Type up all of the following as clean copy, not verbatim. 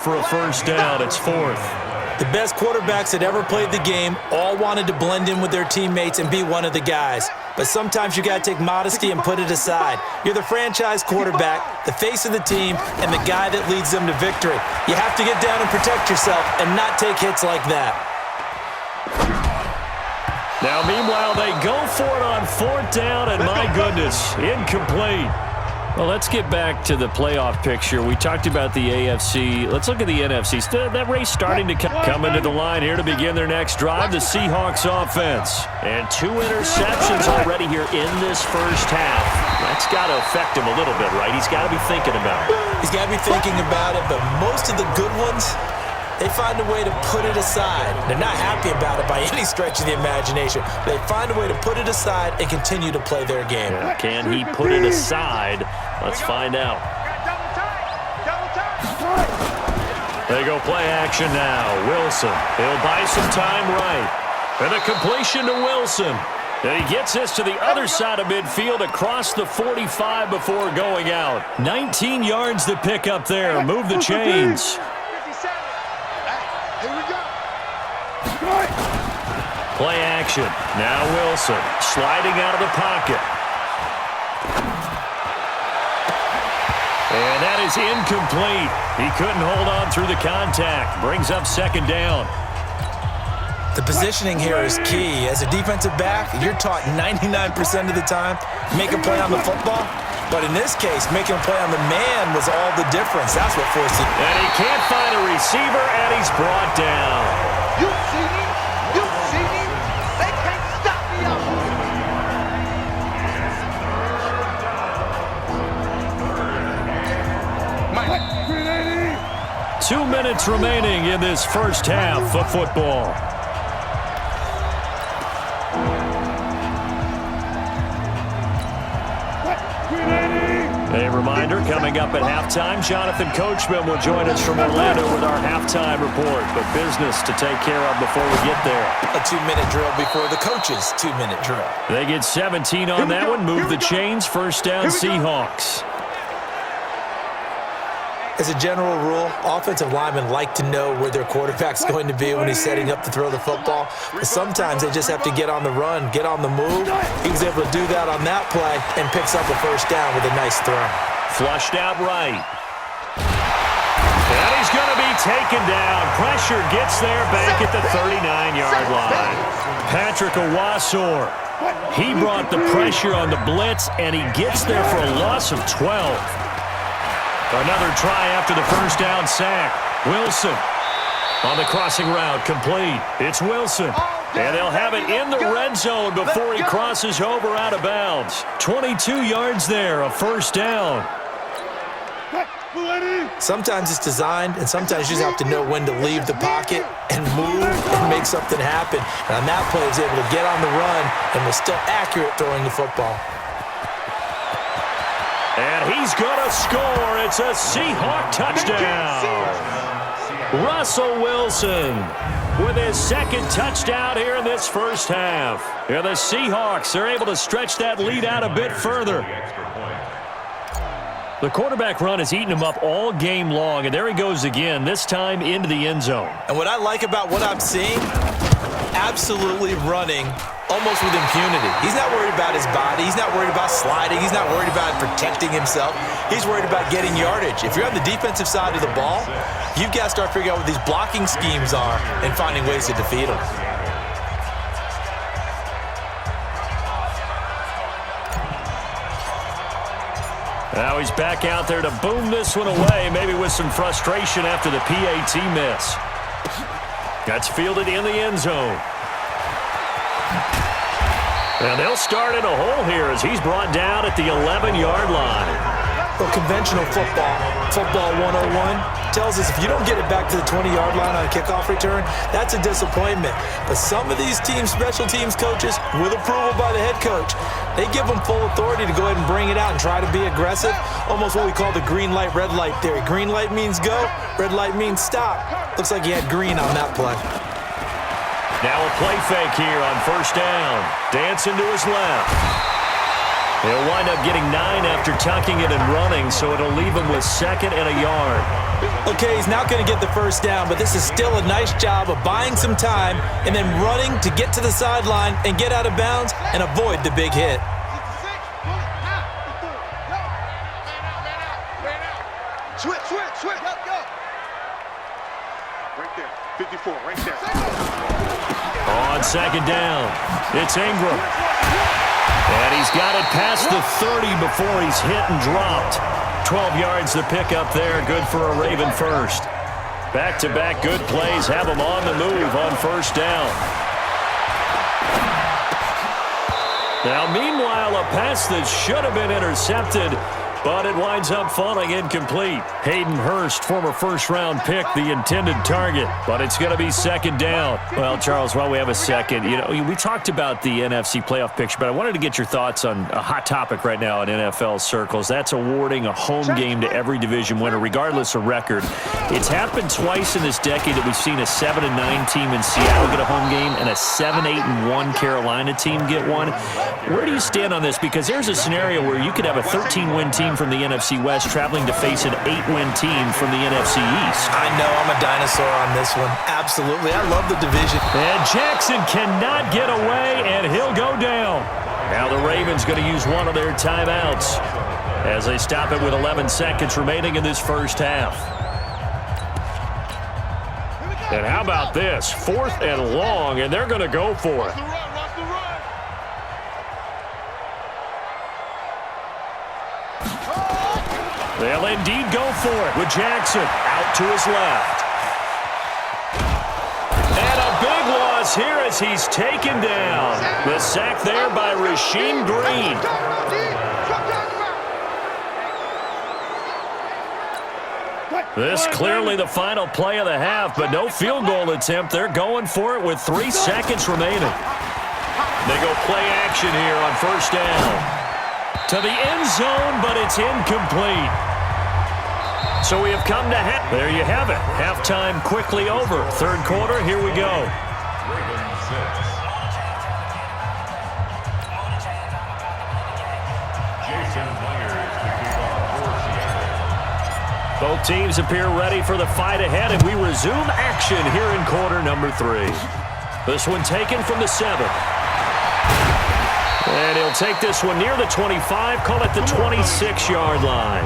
For a first down, it's fourth. The best quarterbacks that ever played the game all wanted to blend in with their teammates and be one of the guys. But sometimes you got to take modesty and put it aside. You're the franchise quarterback, the face of the team, and the guy that leads them to victory. You have to get down and protect yourself and not take hits like that. Now, meanwhile, they go for it on fourth down, and my goodness, incomplete. Well, let's get back to the playoff picture. We talked about the AFC. Let's look at the NFC. That race starting to come into the line here to begin their next drive. The Seahawks offense. And 2 interceptions already here in this first half. That's got to affect him a little bit, right? He's got to be thinking about it. He's got to be thinking about it, but most of the good ones, they find a way to put it aside. They're not happy about it by any stretch of the imagination. They find a way to put it aside and continue to play their game. Yeah, can he put it aside? Let's find out. They go play action now. Wilson. He'll buy some time right. And a completion to Wilson. And he gets this to the other side of midfield across the 45 before going out. 19 yards to pick up there. Move the chains. Play action. Now Wilson sliding out of the pocket. And that is incomplete. He couldn't hold on through the contact. Brings up second down. The positioning here is key. As a defensive back, you're taught 99% of the time, make a play on the football. But in this case, making a play on the man was all the difference. That's what forced it. And he can't find a receiver, and he's brought down. You see me? You see me? They can't stop me up. 2 minutes remaining in this first half of football. A reminder, coming up at halftime, Jonathan Coachman will join us from Orlando with our halftime report. But business to take care of before we get there. A 2-minute drill before the coach's 2-minute drill. They get 17 on that one. Move the chains. First down, Seahawks. As a general rule, offensive linemen like to know where their quarterback's going to be when he's setting up to throw the football. But sometimes they just have to get on the run, get on the move. He was able to do that on that play and picks up a first down with a nice throw. Flushed out right. And he's going to be taken down. Pressure gets there back at the 39-yard line. Patrick Owasor. He brought the pressure on the blitz, and he gets there for a loss of 12. Another try after the first down sack. Wilson on the crossing route, complete. It's Wilson. And they'll have it in the red zone before he crosses over out of bounds. 22 yards there, a first down. Sometimes it's designed, and sometimes you just have to know when to leave the pocket and move and make something happen. And on that play, he was able to get on the run and was still accurate throwing the football. And he's going to score. It's a Seahawk touchdown. Russell Wilson with his second touchdown here in this first half. And the Seahawks are able to stretch that lead out a bit further. The quarterback run has eaten him up all game long, and there he goes again, this time into the end zone. And what I like about what I'm seeing, absolutely running almost with impunity. He's not worried about his body. He's not worried about sliding. He's not worried about protecting himself. He's worried about getting yardage. If you're on the defensive side of the ball, you've got to start figuring out what these blocking schemes are and finding ways to defeat them. Now he's back out there to boom this one away, maybe with some frustration after the PAT miss. That's fielded in the end zone. And they'll start in a hole here as he's brought down at the 11-yard line. Well, conventional football 101, tells us if you don't get it back to the 20-yard line on a kickoff return, that's a disappointment. But some of these special teams coaches, with approval by the head coach, they give them full authority to go ahead and bring it out and try to be aggressive, almost what we call the green light, red light theory. Green light means go, red light means stop. Looks like he had green on that play. Now a play fake here on first down. Dancing to his left. He'll wind up getting 9 after tucking it and running, so it'll leave him with 2nd and a yard. Okay, he's not going to get the first down, but this is still a nice job of buying some time and then running to get to the sideline and get out of bounds and avoid the big hit. Switch, go. Right there, 54, right there. On 2nd down, it's Ingram. And he's got it past the 30 before he's hit and dropped. 12 yards to pick up there, good for a Raven first. Back-to-back good plays have him on the move on 1st down. Now, meanwhile, a pass that should have been intercepted, but it winds up falling incomplete. Hayden Hurst, former first-round pick, the intended target, but it's going to be 2nd down. Well, Charles, while we have a second, we talked about the NFC playoff picture, but I wanted to get your thoughts on a hot topic right now in NFL circles. That's awarding a home game to every division winner, regardless of record. It's happened twice in this decade that we've seen a 7-9 team in Seattle get a home game and a 7-8-1 Carolina team get one. Where do you stand on this? Because there's a scenario where you could have a 13-win team from the NFC West traveling to face an 8-win team from the NFC East. I know, I'm a dinosaur on this one. Absolutely. I love the division. And Jackson cannot get away, and he'll go down. Now the Ravens going to use one of their timeouts as they stop it with 11 seconds remaining in this first half. And how about this? 4th and long, and they're going to go for it. They'll indeed go for it with Jackson out to his left. And a big loss here as he's taken down. The sack there by Rasheem Green. This clearly the final play of the half, but no field goal attempt. They're going for it with 3 seconds remaining. They go play action here on 1st down. To the end zone, but it's incomplete. So we have come to there you have it. Halftime quickly over. 3rd quarter, here we go. Both teams appear ready for the fight ahead, and we resume action here in quarter number 3. This one taken from the 7. And he'll take this one near the 25, call it the 26-yard line.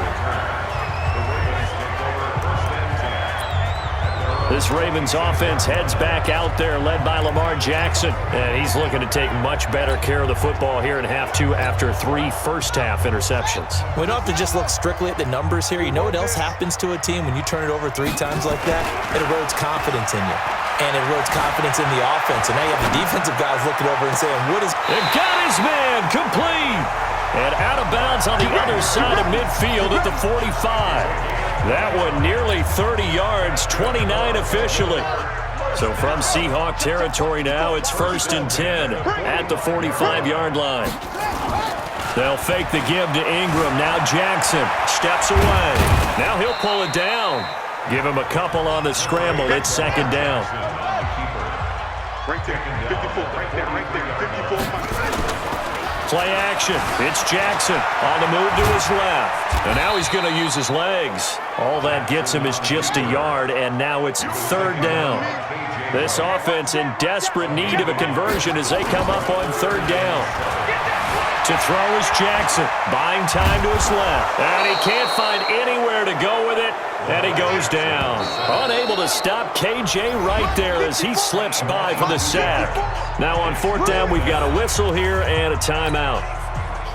This Ravens offense heads back out there, led by Lamar Jackson. And he's looking to take much better care of the football here in half 2 after 3 first-half interceptions. We don't have to just look strictly at the numbers here. You know what else happens to a team when you turn it over 3 times like that? It erodes confidence in you. And it erodes confidence in the offense. And now you have the defensive guys looking over and saying, what is... It got his man complete. And out of bounds on the other side of midfield at the 45. That one nearly 30 yards, 29 officially. So from Seahawk territory now, it's 1st and 10 at the 45-yard line. They'll fake the give to Ingram. Now Jackson steps away. Now he'll pull it down. Give him a couple on the scramble. It's 2nd down. Right there, 54, right there, 54. Play action. It's Jackson on the move to his left. And now he's going to use his legs. All that gets him is just a yard, and now it's 3rd down. This offense in desperate need of a conversion as they come up on 3rd down. To throw is Jackson, buying time to his left. And he can't find anywhere to go with it, and he goes down. Unable to stop KJ right there as he slips by for the sack. Now on 4th down, we've got a whistle here and a timeout.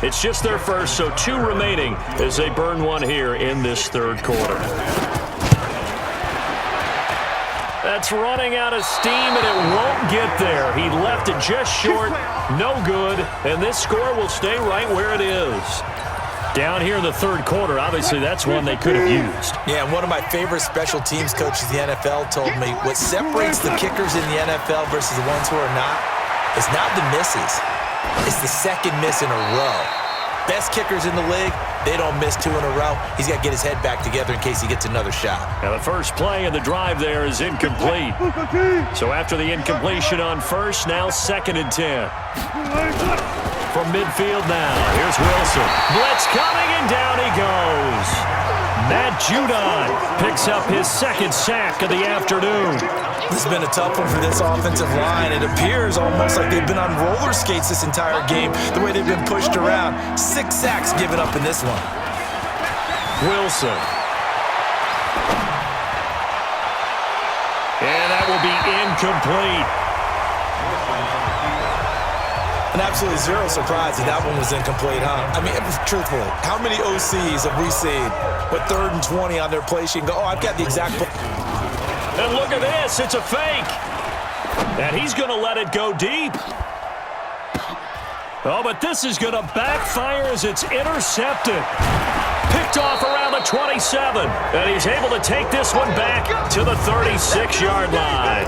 It's just their first, so 2 remaining as they burn one here in this 3rd quarter. That's running out of steam, and it won't get there. He left it just short, no good, and this score will stay right where it is. Down here in the 3rd quarter, obviously that's one they could have used. Yeah, one of my favorite special teams coaches in the NFL told me what separates the kickers in the NFL versus the ones who are not is not the misses. It's the 2nd miss in a row. Best kickers in the league, They don't miss 2 in a row. He's got to get his head back together in case he gets another shot. Now the first play of the drive there is incomplete. So after the incompletion on first, now 2nd and 10. From midfield now, here's Wilson. Blitz coming, and down he goes. Matt Judon picks up his 2nd sack of the afternoon. This has been a tough one for this offensive line. It appears almost like they've been on roller skates this entire game, the way they've been pushed around. 6 sacks given up in this one. Wilson. And that will be incomplete. And absolutely zero surprise that one was incomplete, huh? I mean, truthfully, how many OCs have we seen with 3rd and 20 on their play sheet and go, oh, I've got the exact play. And look at this, it's a fake. And he's going to let it go deep. Oh, but this is going to backfire as it's intercepted. Picked off around the 27. And he's able to take this one back to the 36-yard line.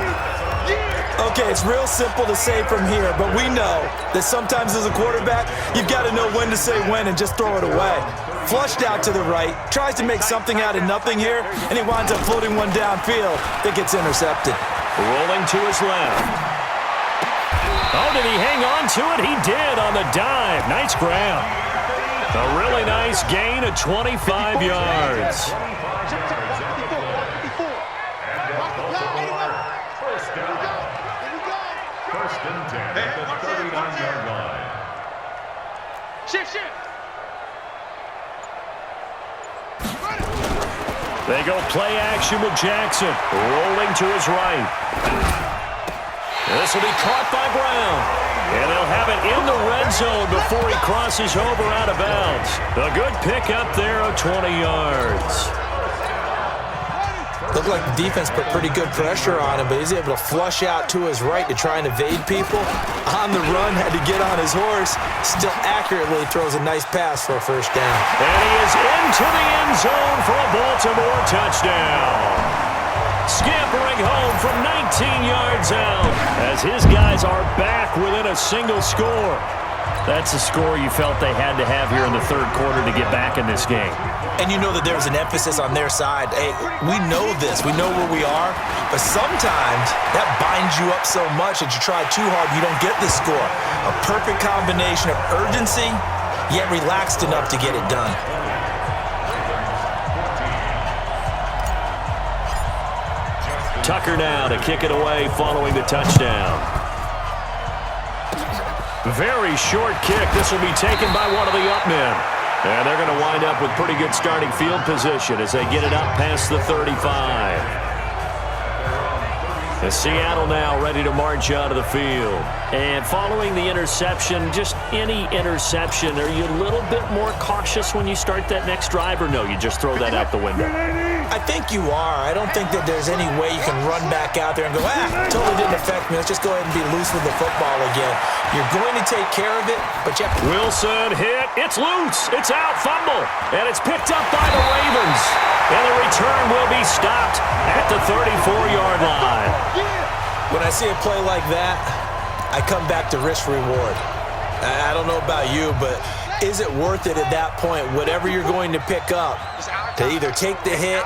Okay, it's real simple to say from here, but we know that sometimes as a quarterback, you've got to know when to say when and just throw it away. Flushed out to the right, tries to make something out of nothing here, and he winds up floating one downfield that gets intercepted. Rolling to his left. Oh, did he hang on to it? He did on the dive. Nice grab. A really nice gain of 25 yards. They go play action with Jackson. Rolling to his right. This will be caught by Brown. And they'll have it in the red zone before he crosses over out of bounds. A good pickup there of 20 yards. Looked like the defense put pretty good pressure on him, but he's able to flush out to his right to try and evade people. On the run, had to get on his horse. Still accurately throws a nice pass for a 1st down. And he is into the end zone for a Baltimore touchdown. Scampering home from 19 yards out as his guys are back within a single score. That's a score you felt they had to have here in the 3rd quarter to get back in this game. And you know that there's an emphasis on their side. Hey, we know this. We know where we are. But sometimes that binds you up so much that you try too hard, you don't get the score. A perfect combination of urgency, yet relaxed enough to get it done. Tucker now to kick it away following the touchdown. Very short kick. This will be taken by one of the up men. And they're going to wind up with pretty good starting field position as they get it up past the 35. And Seattle now ready to march out of the field. And following the interception, just any interception, are you a little bit more cautious when you start that next drive, or no, you just throw that out the window? I think you are. I don't think that there's any way you can run back out there and go, totally didn't affect me. Let's just go ahead and be loose with the football again. You're going to take care of it, but you have to... Wilson hit. It's loose. It's out. Fumble. And it's picked up by the Ravens. And the return will be stopped at the 34-yard line. When I see a play like that, I come back to risk-reward. I don't know about you, but is it worth it at that point, whatever you're going to pick up, to either take the hit,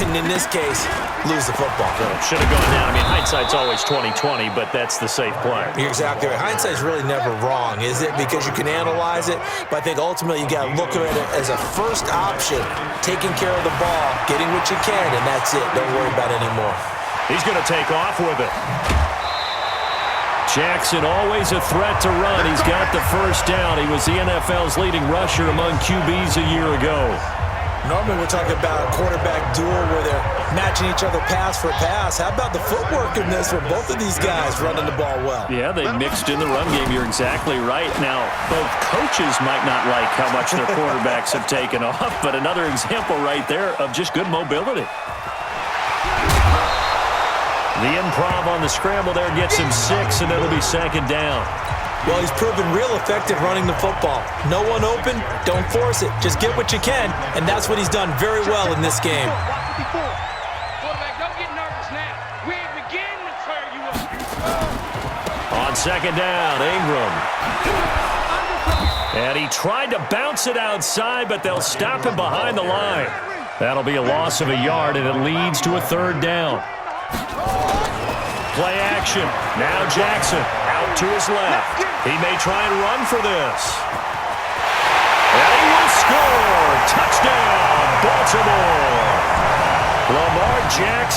and in this case, lose the football? Should have gone down. I mean, hindsight's always 20/20, but that's the safe play. You're exactly right. Hindsight's really never wrong, is it? Because you can analyze it, but I think ultimately you got to look at it as a first option, taking care of the ball, getting what you can, and that's it. Don't worry about it anymore. He's going to take off with it. Jackson always a threat to run. He's got the first down. He was the NFL's leading rusher among QBs a year ago. Normally we're talking about a quarterback duel where they're matching each other pass for pass. How about the footwork in this for both of these guys running the ball well? Yeah, they mixed in the run game. You're exactly right. Now, both coaches might not like how much their quarterbacks have taken off, but another example right there of just good mobility. The improv on the scramble there gets him 6, and it'll be 2nd down. Well, he's proven real effective running the football. No one open, don't force it. Just get what you can, and that's what he's done very well in this game. Quarterback, don't get nervous now. We ain't beginning to tear you up. On 2nd down, Ingram. And he tried to bounce it outside, but they'll stop him behind the line. That'll be a loss of a yard, and it leads to a third down. Play action. Now Jackson out to his left. He may try and run for this. And he will score. Touchdown, Baltimore. Lamar Jackson.